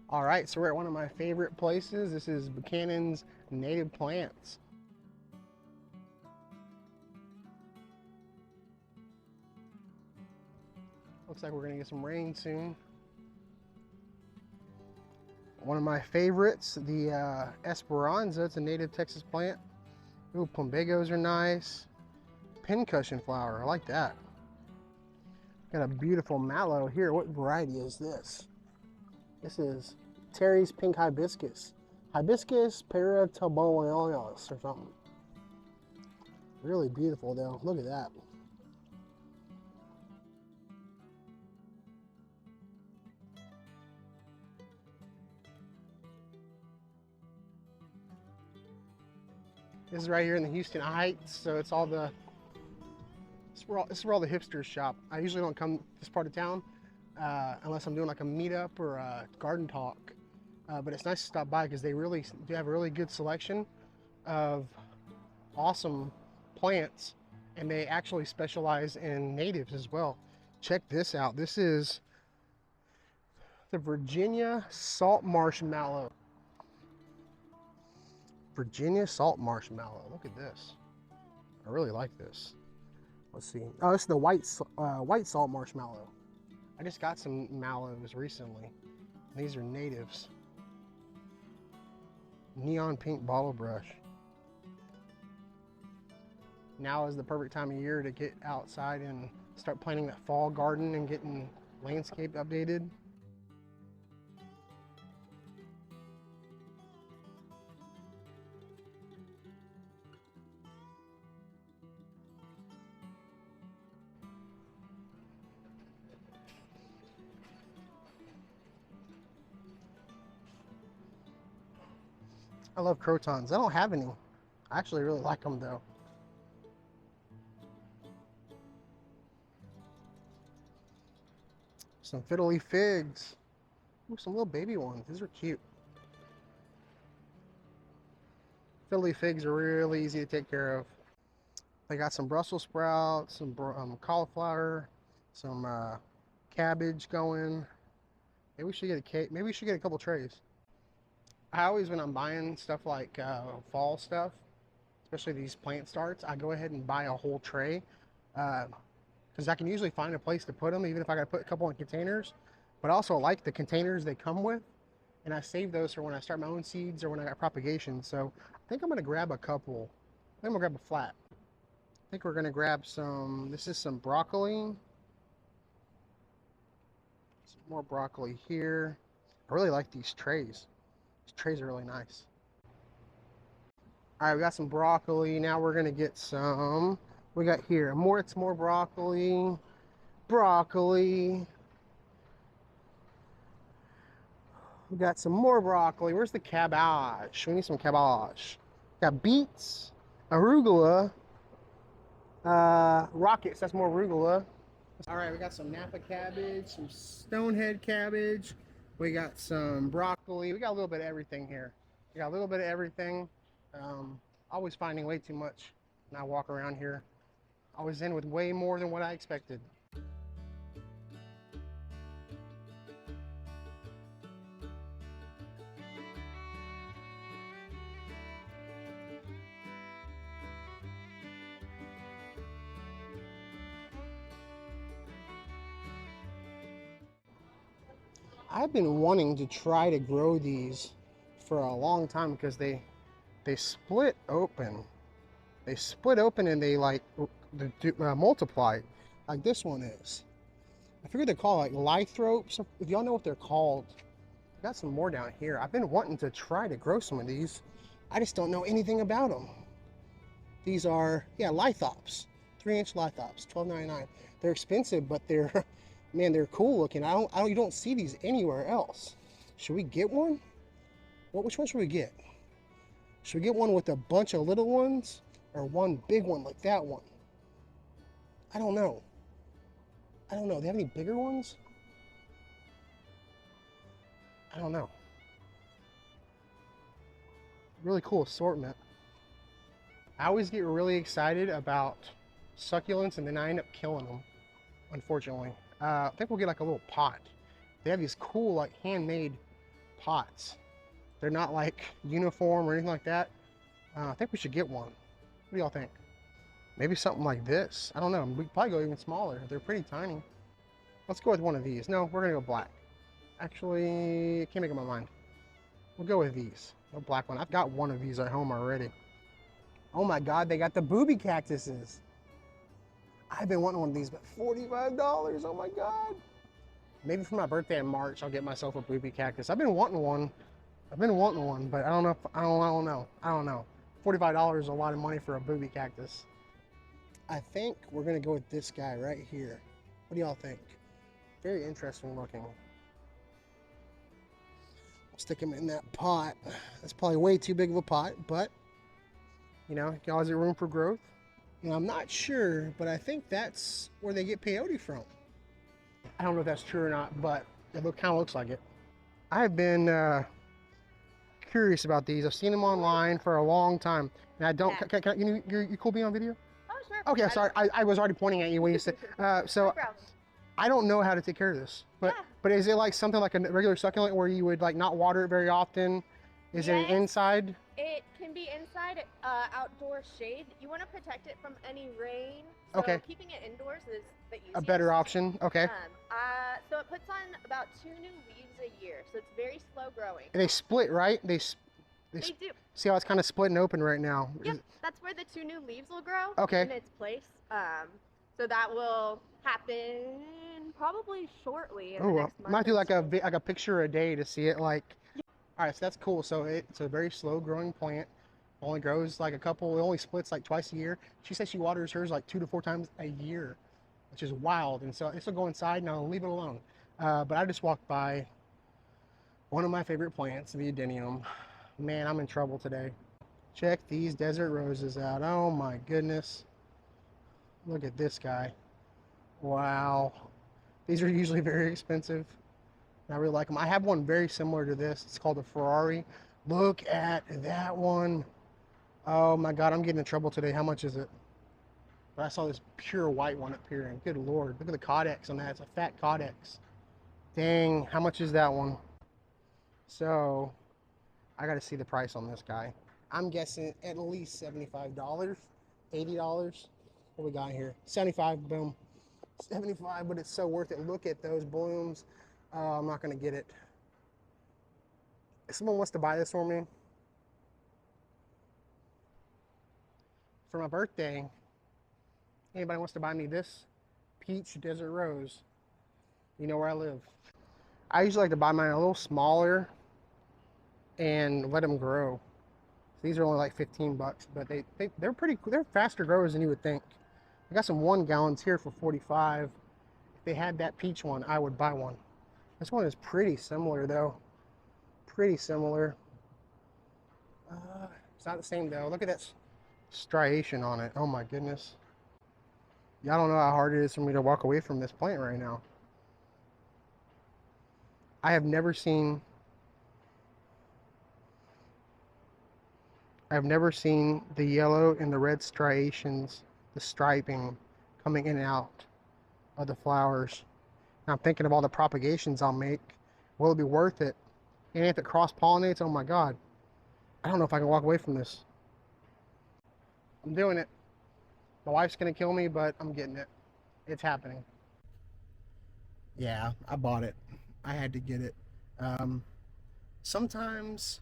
All right, so we're at one of my favorite places. This is Buchanan's Native Plants. Looks like we're gonna get some rain soon. One of my favorites, the Esperanza. It's a native Texas plant. Ooh, plumbagos are nice. Pincushion flower, I like that. Got a beautiful mallow here. What variety is this? This is Terry's Pink Hibiscus. Hibiscus parataborealis or something. Really beautiful though. Look at that. This is right here in the Houston Heights, so it's all the this is where all the hipsters shop. I usually don't come this part of town unless I'm doing like a meetup or a garden talk. But it's nice to stop by because they really do have a really good selection of awesome plants, and they actually specialize in natives as well. Check this out. This is the Virginia salt marsh mallow. Virginia salt marsh mallow. Look at this. I really like this. Let's see. Oh, this is the white salt marshmallow. I just got some mallows recently. These are natives. Neon pink bottle brush. Now is the perfect time of year to get outside and start planting that fall garden and getting landscape updated. I love crotons. I don't have any. I actually really like them though. Some fiddle leaf figs. Ooh, some little baby ones. These are cute. Fiddle leaf figs are really easy to take care of. They got some Brussels sprouts, some cauliflower, some cabbage going. Maybe we should get a cake. Maybe we should get a couple trays. I always, when I'm buying stuff like fall stuff, especially these plant starts, I go ahead and buy a whole tray because I can usually find a place to put them, even if I got to put a couple in containers. But I also like the containers they come with, and I save those for when I start my own seeds or when I got propagation. So I think I'm going to grab a couple. I think I'm going to grab a flat. I think we're going to grab some, this is some broccoli. Some more broccoli here. I really like these trays. These trays are really nice. All right, we got some broccoli. Now we're gonna get some. We got here more. It's more broccoli. Broccoli. We got some more broccoli. Where's the cabbage? We need some cabbage. Got beets, arugula, rockets. That's more arugula. All right, we got some Napa cabbage, some stonehead cabbage. We got some broccoli. We got a little bit of everything here. We got a little bit of everything. Always finding way too much when I walk around here. I was in with way more than what I expected. I've been wanting to try to grow these for a long time because they split open. They split open and they like multiply, like this one is. I figured they're called like Lithops. If y'all know what they're called, I got some more down here. I've been wanting to try to grow some of these. I just don't know anything about them. These are, yeah, Lithops, 3-inch Lithops, $12.99. They're expensive, but they're, man, they're cool looking. You don't see these anywhere else. Should we get one? Well, which one should we get? Should we get one with a bunch of little ones or one big one like that one? I don't know. I don't know. Do they have any bigger ones? I don't know. Really cool assortment. I always get really excited about succulents and then I end up killing them, unfortunately. I think we'll get like a little pot. They have these cool like handmade pots. They're not like uniform or anything like that. I think we should get one. What do y'all think? Maybe something like this. I don't know. We could probably go even smaller. They're pretty tiny. Let's go with one of these. No, we're gonna go black. Actually, I can't make up my mind. We'll go with these. No black one. I've got one of these at home already. Oh my God, they got the booby cactuses. I've been wanting one of these, but $45. Oh my God. Maybe for my birthday in March, I'll get myself a booby cactus. I've been wanting one. But I don't know. I don't know. $45 is a lot of money for a booby cactus. I think we're gonna go with this guy right here. What do y'all think? Very interesting looking. I'll stick him in that pot. That's probably way too big of a pot, but you know, you can always get room for growth. And I'm not sure, but I think that's where they get peyote from. I don't know if that's true or not, but it kind of looks like it. I've been curious about these. I've seen them online for a long time, and I don't. Yeah. Can you cool being on video? Oh sure. Okay, sorry. I was already pointing at you when you said. So no I don't know how to take care of this, but yeah. But is it like something like a regular succulent where you would like not water it very often? Is it inside? It can be inside outdoor shade. You want to protect it from any rain. So okay. Keeping it indoors is the easiest. A better option. Okay. So it puts on about 2 new leaves a year, so it's very slow growing. And they split, right? They do. See how it's kind of split and open right now? Yep, that's where the 2 new leaves will grow in its place. So that will happen probably shortly in the next month. I might do like a picture a day to see it like. Yeah. All right, so that's cool. So it's a very slow growing plant. Only grows like it only splits like twice a year. She says she waters hers like 2 to 4 times a year, which is wild. And so this will go inside and I'll leave it alone. But I just walked by one of my favorite plants, the adenium. Man, I'm in trouble today. Check these desert roses out. Oh my goodness. Look at this guy. Wow. These are usually very expensive. I really like them. I have one very similar to this. It's called a Ferrari. Look at that one. Oh my God, I'm getting in trouble today. How much is it? But I saw this pure white one up here, and good Lord, look at the Codex on that. It's a fat Codex. Dang, how much is that one? So, I gotta see the price on this guy. I'm guessing at least $75, $80. What we got here? 75, boom. 75, but it's so worth it. Look at those blooms. I'm not gonna get it. If someone wants to buy this for me for my birthday, anybody wants to buy me this peach desert rose, you know where I live. I usually like to buy mine a little smaller and let them grow. These are only like 15 bucks, but they're pretty cool. They're faster growers than you would think. I got some 1 gallons here for 45. If they had that peach one, I would buy one. This one is pretty similar though. Pretty similar. It's not the same though. Look at that striation on it. Oh my goodness. Y'all don't know how hard it is for me to walk away from this plant right now. I have never seen the yellow and the red striations, the striping coming in and out of the flowers. Now I'm thinking of all the propagations I'll make. Will it be worth it? And if it cross-pollinates, oh my God. I don't know if I can walk away from this. I'm doing it. My wife's gonna kill me, but I'm getting it. It's happening. Yeah, I bought it. I had to get it. Sometimes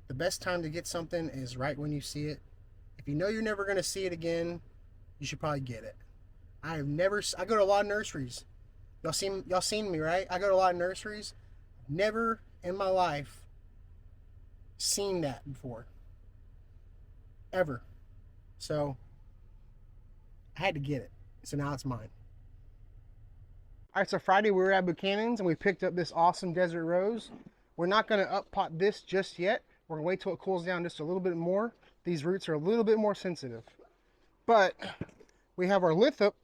the best time to get something is right when you see it. If you know you're never gonna see it again, you should probably get it. I go to a lot of nurseries. Y'all seen me, right? I go to a lot of nurseries. Never in my life seen that before. Ever. So I had to get it. So now it's mine. All right, so Friday we were at Buchanan's and we picked up this awesome desert rose. We're not going to up pot this just yet. We're going to wait till it cools down just a little bit more. These roots are a little bit more sensitive. But we have our Lithop,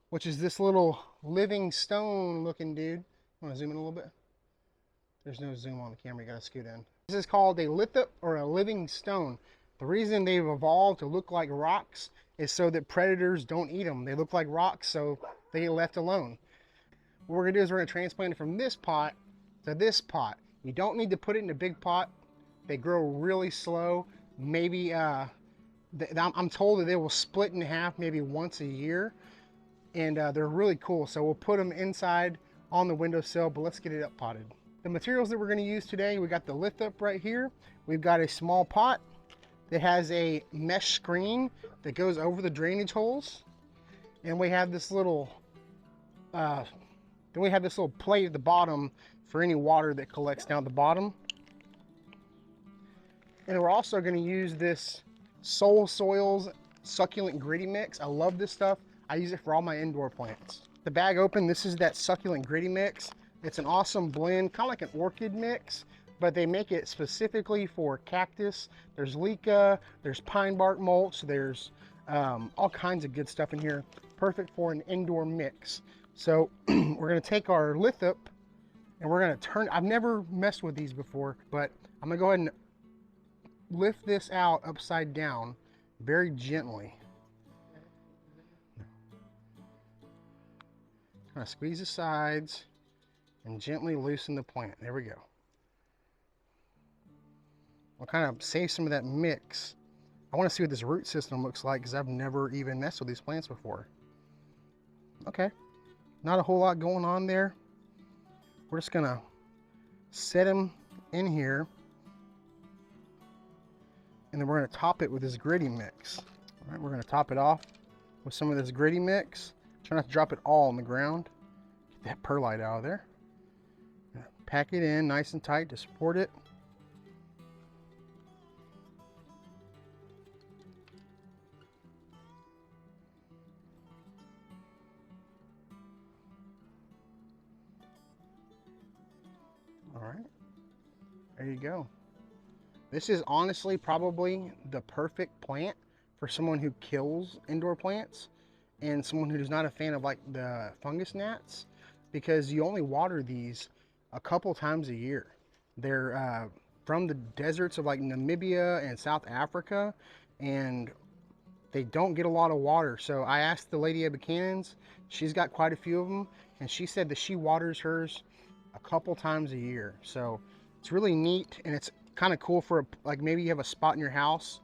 which is this little living stone looking dude. Want to zoom in a little bit? There's no zoom on the camera, you gotta scoot in. This is called a Lithops or a living stone. The reason they've evolved to look like rocks is so that predators don't eat them. They look like rocks, so they get left alone. What we're gonna do is we're gonna transplant it from this pot to this pot. You don't need to put it in a big pot. They grow really slow. Maybe I'm told that they will split in half maybe once a year, and they're really cool. So we'll put them inside on the windowsill, but let's get it up potted. The materials that we're going to use today, we got the Lithup right here. We've got a small pot that has a mesh screen that goes over the drainage holes, and we have this little plate at the bottom for any water that collects down the bottom. And we're also going to use this Soul Soils Succulent Gritty Mix. I love this stuff. I use it for all my indoor plants. The bag open, this is that Succulent Gritty Mix. It's an awesome blend, kind of like an orchid mix, but they make it specifically for cactus. There's leca, there's pine bark mulch, there's all kinds of good stuff in here. Perfect for an indoor mix. So we're going to take our Lithup and we're going to turn, I've never messed with these before, but I'm going to go ahead and lift this out upside down very gently. Kind of squeeze the sides and gently loosen the plant. There we go. We'll kind of save some of that mix. I want to see what this root system looks like because I've never even messed with these plants before. Okay, not a whole lot going on there. We're just gonna set them in here, and then we're gonna top it with this gritty mix. All right, we're gonna top it off with some of this gritty mix. Try not to drop it all on the ground. Get that perlite out of there. Pack it in nice and tight to support it. All right, there you go. This is honestly probably the perfect plant for someone who kills indoor plants and someone who's not a fan of like the fungus gnats, because you only water these a couple times a year. They're from the deserts of like Namibia and South Africa, and they don't get a lot of water. So I asked the lady at Buchanan's, she's got quite a few of them, and she said that she waters hers a couple times a year. So it's really neat, and it's kind of cool for like maybe you have a spot in your house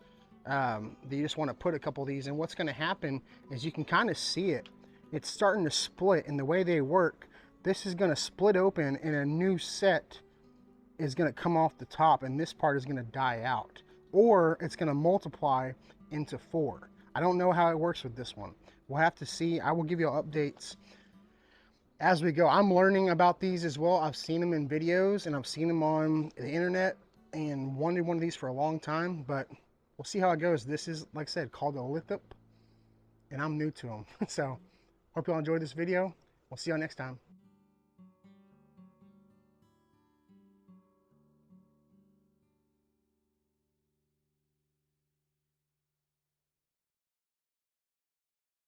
that you just want to put a couple of these. And what's going to happen is you can kind of see it. It's starting to split, and the way they work, this is going to split open and a new set is going to come off the top, and this part is going to die out, or it's going to multiply into 4. I don't know how it works with this one. We'll have to see. I will give you updates as we go. I'm learning about these as well. I've seen them in videos and I've seen them on the internet and wanted one of these for a long time, but we'll see how it goes. This is, like I said, called a Lithup, and I'm new to them. So hope y'all enjoyed this video. We'll see y'all next time.